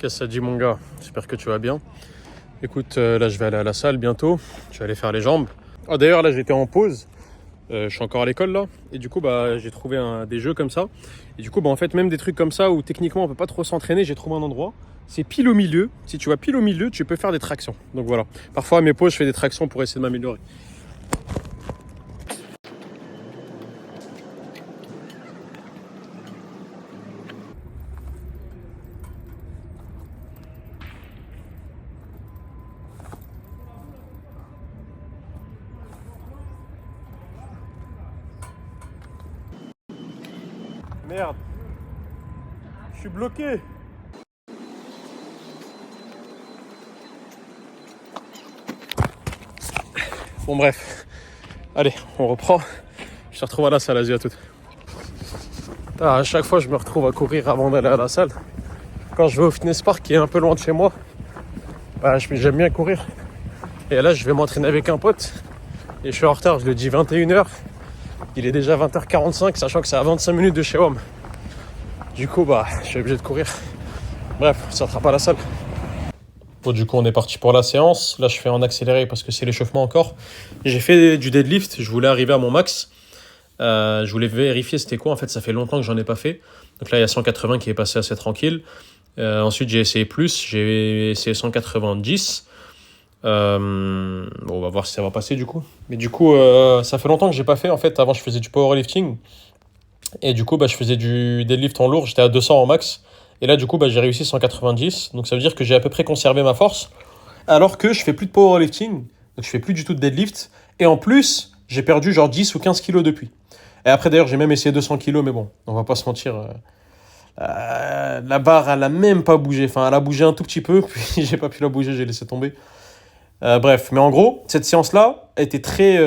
Qu'est-ce que ça dit mon gars? J'espère que tu vas bien. Écoute, là je vais aller à la salle bientôt. Je vais aller faire les jambes. Oh, d'ailleurs là j'étais en pause. Je suis encore à l'école là. Et du coup bah j'ai trouvé des jeux comme ça. Et du coup bah en fait même des trucs comme ça où techniquement on peut pas trop s'entraîner, j'ai trouvé un endroit. C'est pile au milieu. Si tu vas pile au milieu, tu peux faire des tractions. Donc voilà. Parfois à mes pauses je fais des tractions pour essayer de m'améliorer. Merde. Je suis bloqué. Bon bref. Allez, on reprend. Je te retrouve à la salle, vas-y à toutes. À chaque fois je me retrouve à courir avant d'aller à la salle. Quand je vais au fitness park qui est un peu loin de chez moi, bah, j'aime bien courir. Et là je vais m'entraîner avec un pote. Et je suis en retard, je le dis 21h. Il est déjà 20h45, sachant que c'est à 25 minutes de chez Homme. Du coup, bah, je suis obligé de courir. Bref, ça ne sera pas la salle. Bon, du coup, on est parti pour la séance. Là, je fais en accéléré parce que c'est l'échauffement encore. J'ai fait du deadlift, je voulais arriver à mon max. Je voulais vérifier c'était quoi. En fait, ça fait longtemps que j'en ai pas fait. Donc là, il y a 180 qui est passé assez tranquille. Ensuite, j'ai essayé plus. J'ai essayé 190. Bon, on va voir si ça va passer du coup. Mais du coup, ça fait longtemps que j'ai pas fait. En fait, avant, je faisais du powerlifting. Et du coup, bah, je faisais du deadlift en lourd. J'étais à 200 en max. Et là, du coup, bah, j'ai réussi 190. Donc, ça veut dire que j'ai à peu près conservé ma force. Alors que je fais plus de powerlifting. Donc, je fais plus du tout de deadlift. Et en plus, j'ai perdu genre 10 ou 15 kilos depuis. Et après, d'ailleurs, j'ai même essayé 200 kilos. Mais bon, on va pas se mentir. La barre, elle a même pas bougé. Enfin, elle a bougé un tout petit peu. Puis, j'ai pas pu la bouger. J'ai laissé tomber. Bref, mais en gros, cette séance-là était très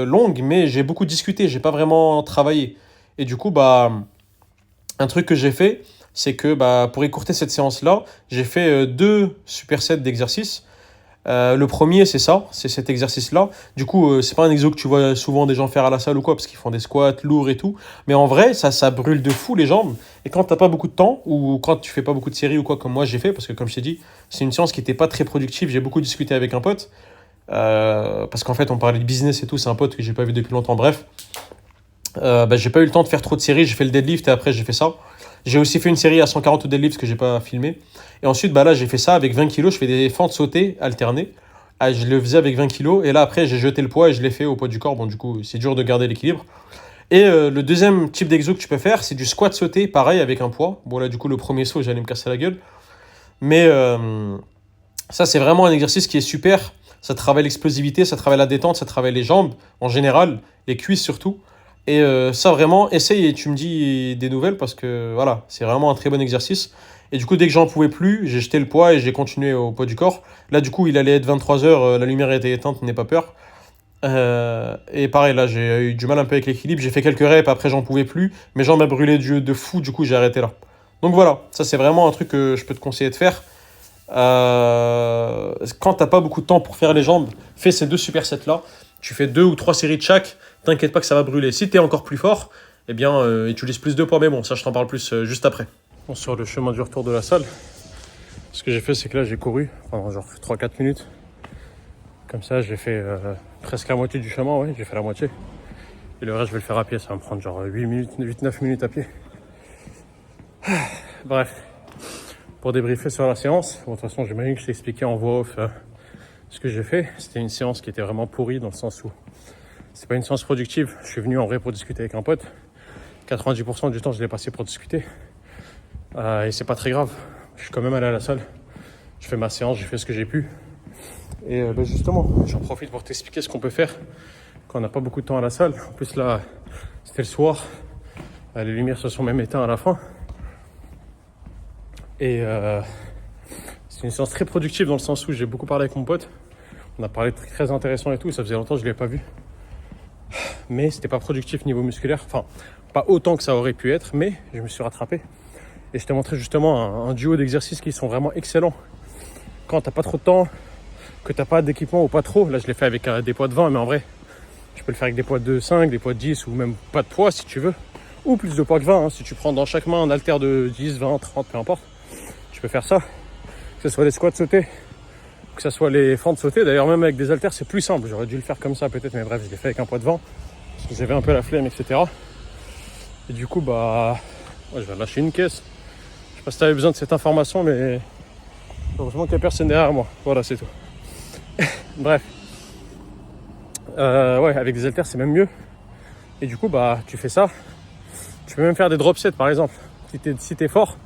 longue, mais j'ai beaucoup discuté, j'ai pas vraiment travaillé. Et du coup, bah, un truc que j'ai fait, c'est que bah, pour écourter cette séance-là, j'ai fait 2 supersets d'exercices. Le premier, c'est ça, c'est cet exercice-là. Du coup, c'est pas un exo que tu vois souvent des gens faire à la salle ou quoi, parce qu'ils font des squats lourds et tout. Mais en vrai, ça brûle de fou les jambes. Et quand t'as pas beaucoup de temps, ou quand tu fais pas beaucoup de séries ou quoi, comme moi j'ai fait, parce que comme je t'ai dit, c'est une séance qui était pas très productive. J'ai beaucoup discuté avec un pote. Parce qu'en fait, on parlait de business et tout. C'est un pote que j'ai pas vu depuis longtemps. Bref, bah, j'ai pas eu le temps de faire trop de séries. J'ai fait le deadlift et après, j'ai fait ça. J'ai aussi fait une série à 140 au deadlift que j'ai pas filmé. Et ensuite, bah là, j'ai fait ça avec 20 kilos. Je fais des fentes sautées alternées. Ah, je le faisais avec 20 kilos. Et là, après, j'ai jeté le poids et je l'ai fait au poids du corps. Bon, du coup, c'est dur de garder l'équilibre. Et le deuxième type d'exo que tu peux faire, c'est du squat sauté, pareil, avec un poids. Bon, là, du coup, le premier saut, j'allais me casser la gueule. Mais ça, c'est vraiment un exercice qui est super. Ça travaille l'explosivité, ça travaille la détente, ça travaille les jambes en général, les cuisses surtout. Et ça, vraiment, essaye et tu me dis des nouvelles parce que voilà, c'est vraiment un très bon exercice. Et du coup, dès que j'en pouvais plus, j'ai jeté le poids et j'ai continué au poids du corps. Là, du coup, il allait être 23h, la lumière était éteinte, n'aie pas peur. Et pareil, là, j'ai eu du mal un peu avec l'équilibre. J'ai fait quelques reps, après, j'en pouvais plus. Mes jambes m'ont brûlé de fou, du coup, j'ai arrêté là. Donc voilà, ça, c'est vraiment un truc que je peux te conseiller de faire. Quand t'as pas beaucoup de temps pour faire les jambes, fais ces 2 supersets-là. Tu fais 2 ou 3 séries de chaque. T'inquiète pas que ça va brûler. Si t'es encore plus fort, eh bien, utilise plus de poids. Mais bon, ça, je t'en parle plus juste après. Bon, sur le chemin du retour de la salle, ce que j'ai fait, c'est que là, j'ai couru pendant genre 3-4 minutes. Comme ça, j'ai fait presque la moitié du chemin. Ouais, j'ai fait la moitié. Et le reste, je vais le faire à pied. Ça va me prendre genre 8-9 minutes à pied. Bref. Pour débriefer sur la séance, bon, de toute façon, j'imagine que je t'ai expliqué en voix off ce que j'ai fait. C'était une séance qui était vraiment pourrie dans le sens où c'est pas une séance productive. Je suis venu en vrai pour discuter avec un pote. 90% du temps, je l'ai passé pour discuter. Et c'est pas très grave. Je suis quand même allé à la salle. Je fais ma séance, j'ai fait ce que j'ai pu. Et bah justement, j'en profite pour t'expliquer ce qu'on peut faire quand on n'a pas beaucoup de temps à la salle. En plus, là, c'était le soir. Les lumières se sont même éteintes à la fin. Et c'est une séance très productive dans le sens où j'ai beaucoup parlé avec mon pote. On a parlé de trucs très intéressants et tout. Ça faisait longtemps que je ne l'avais pas vu. Mais c'était pas productif niveau musculaire. Enfin, pas autant que ça aurait pu être, mais je me suis rattrapé. Et je t'ai montré justement un duo d'exercices qui sont vraiment excellents. Quand t'as pas trop de temps, que t'as pas d'équipement ou pas trop. Là, je l'ai fait avec des poids de 20, mais en vrai, tu peux le faire avec des poids de 5, des poids de 10 ou même pas de poids si tu veux. Ou plus de poids que 20, hein, si tu prends dans chaque main un haltère de 10, 20, 30, peu importe. Tu peux faire ça. que ce soit les squats sautés, que ce soit les fentes sautées. D'ailleurs, même avec des haltères, c'est plus simple. J'aurais dû le faire comme ça peut-être, mais bref, je l'ai fait avec un poids de vent, parce que j'avais un peu la flemme, etc. Et du coup, bah, ouais, je vais lâcher une caisse. Je sais pas si tu avais besoin de cette information, mais heureusement qu'il n'y a personne derrière moi. Voilà, c'est tout. Bref. Ouais, avec des haltères, c'est même mieux. Et du coup, bah, tu fais ça. Tu peux même faire des drop sets, par exemple. Si t'es fort,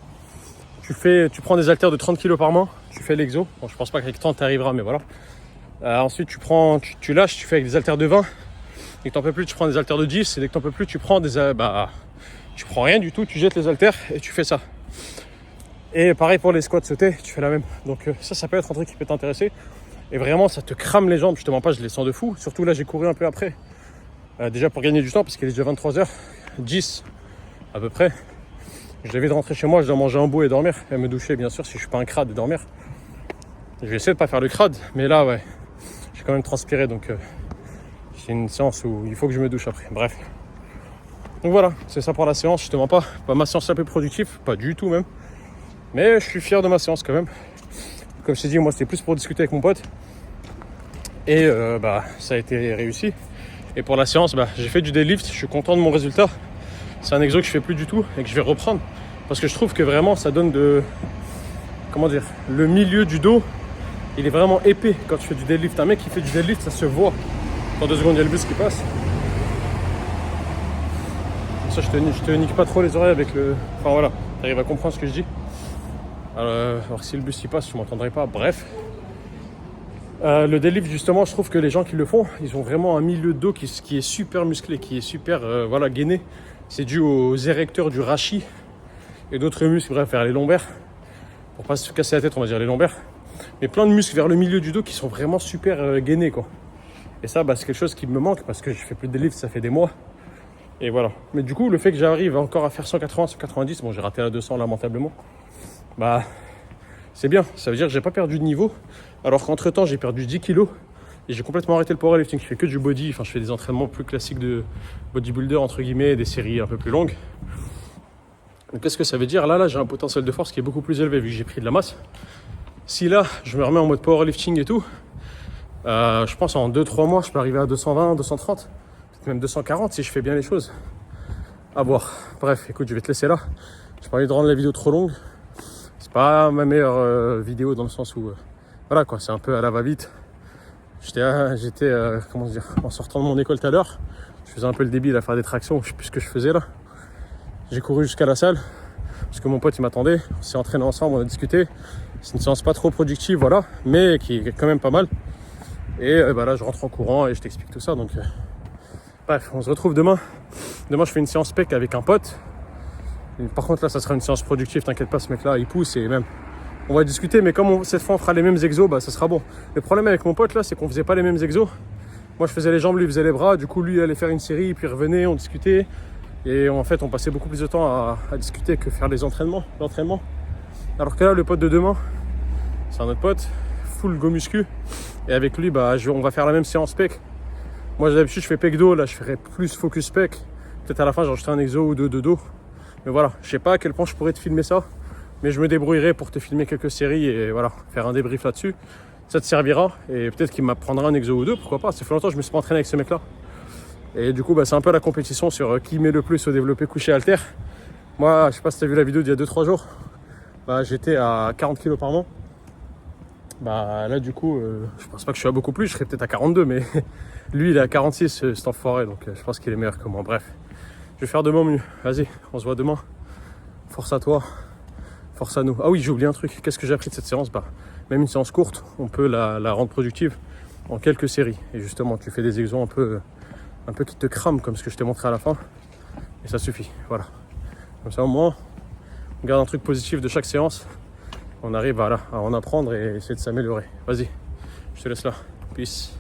tu prends des haltères de 30 kg par main, tu fais l'exo. Bon, je pense pas qu'avec 30 t'arriveras, mais voilà. Ensuite, tu lâches, tu fais avec des haltères de 20. Dès que t'en peux plus, tu prends des haltères de 10. Et dès que t'en peux plus, tu prends tu prends rien du tout, tu jettes les haltères et tu fais ça. Et pareil pour les squats sautés, tu fais la même. Donc ça peut être un truc qui peut t'intéresser. Et vraiment, ça te crame les jambes. Je te mens pas, je les sens de fou. Surtout là, j'ai couru un peu après. Déjà pour gagner du temps, parce qu'il est déjà 23h10 à peu près. Je devais rentrer chez moi, je dois manger un bout et dormir. Et me doucher, bien sûr, si je suis pas un crade, et dormir. Je vais essayer de pas faire le crade, mais là, ouais, j'ai quand même transpiré. Donc c'est une séance où il faut que je me douche après. Bref. Donc voilà, c'est ça pour la séance. Je te mens pas. Ma séance est un peu productive, pas du tout même. Mais je suis fier de ma séance quand même. Comme je t'ai dit, moi c'était plus pour discuter avec mon pote. Et ça a été réussi. Et pour la séance, j'ai fait du deadlift, je suis content de mon résultat. C'est un exo que je fais plus du tout et que je vais reprendre. Parce que je trouve que vraiment ça donne le milieu du dos, il est vraiment épais quand tu fais du deadlift. Un mec qui fait du deadlift, ça se voit. Dans 2 secondes, il y a le bus qui passe. Ça, je te nique pas trop les oreilles avec le... Enfin voilà, tu arrives à comprendre ce que je dis. Alors si le bus il passe, tu m'entendrais pas. Bref. Le deadlift, justement, je trouve que les gens qui le font, ils ont vraiment un milieu de dos qui est super musclé, qui est super gainé. C'est dû aux érecteurs du rachis et d'autres muscles, bref, vers les lombaires. Pour pas se casser la tête, on va dire les lombaires. Mais plein de muscles vers le milieu du dos qui sont vraiment super gainés, quoi. Et ça, c'est quelque chose qui me manque parce que je fais plus de deadlift, ça fait des mois. Et voilà. Mais du coup, le fait que j'arrive encore à faire 180, 190, bon, j'ai raté la 200 lamentablement, c'est bien. Ça veut dire que j'ai pas perdu de niveau. Alors qu'entre temps, j'ai perdu 10 kilos et j'ai complètement arrêté le powerlifting. Je fais que du body. Enfin, je fais des entraînements plus classiques de bodybuilder, entre guillemets, des séries un peu plus longues. Donc, qu'est-ce que ça veut dire ? Là, j'ai un potentiel de force qui est beaucoup plus élevé vu que j'ai pris de la masse. Si là, je me remets en mode powerlifting et tout, je pense en 2-3 mois, je peux arriver à 220, 230, peut-être même 240 si je fais bien les choses. À voir. Bref, écoute, je vais te laisser là. J'ai pas envie de rendre la vidéo trop longue. C'est pas ma meilleure vidéo dans le sens où voilà quoi, c'est un peu à la va-vite. J'étais en sortant de mon école tout à l'heure, je faisais un peu le débile à faire des tractions, je sais plus ce que je faisais là. J'ai couru jusqu'à la salle parce que mon pote il m'attendait, on s'est entraîné ensemble, on a discuté. C'est une séance pas trop productive, voilà, mais qui est quand même pas mal. Et là je rentre en courant et je t'explique tout ça. Donc bref, on se retrouve demain. Demain je fais une séance spec avec un pote. Par contre là ça sera une séance productive, t'inquiète pas, ce mec là il pousse et même on va discuter, mais comme cette fois on fera les mêmes exos, ça sera bon. Le problème avec mon pote là, c'est qu'on faisait pas les mêmes exos. Moi je faisais les jambes, lui faisait les bras, du coup lui allait faire une série, puis il revenait, on discutait. Et en fait on passait beaucoup plus de temps à discuter que faire l'entraînement. Alors que là le pote de demain, c'est un autre pote, full go muscu. Et avec lui on va faire la même séance pec. Moi d'habitude je fais pec dos, là je ferai plus focus pec. Peut-être à la fin j'ai rajouté un exo ou deux de dos. Mais voilà, je sais pas à quel point je pourrais te filmer ça. Mais je me débrouillerai pour te filmer quelques séries et voilà, faire un débrief là-dessus. Ça te servira et peut-être qu'il m'apprendra un exo ou deux, pourquoi pas. Ça fait longtemps que je me suis pas entraîné avec ce mec-là. Et du coup, c'est un peu la compétition sur qui met le plus au développé couché haltère. Moi, je sais pas si tu as vu la vidéo d'il y a 2-3 jours. J'étais à 40 kg par mois. Là, du coup, je pense pas que je suis à beaucoup plus. Je serais peut-être à 42, mais lui, il est à 46, cet enfoiré. Donc, je pense qu'il est meilleur que moi. Bref, je vais faire de mon mieux. Vas-y, on se voit demain. Force à toi. Force à nous. Ah oui, j'ai oublié un truc. Qu'est-ce que j'ai appris de cette séance ? Même une séance courte, on peut la rendre productive en quelques séries. Et justement, tu fais des exos un peu qui te crament, comme ce que je t'ai montré à la fin. Et ça suffit. Voilà. Comme ça, au moins, on garde un truc positif de chaque séance. On arrive à en apprendre et essayer de s'améliorer. Vas-y, je te laisse là. Peace.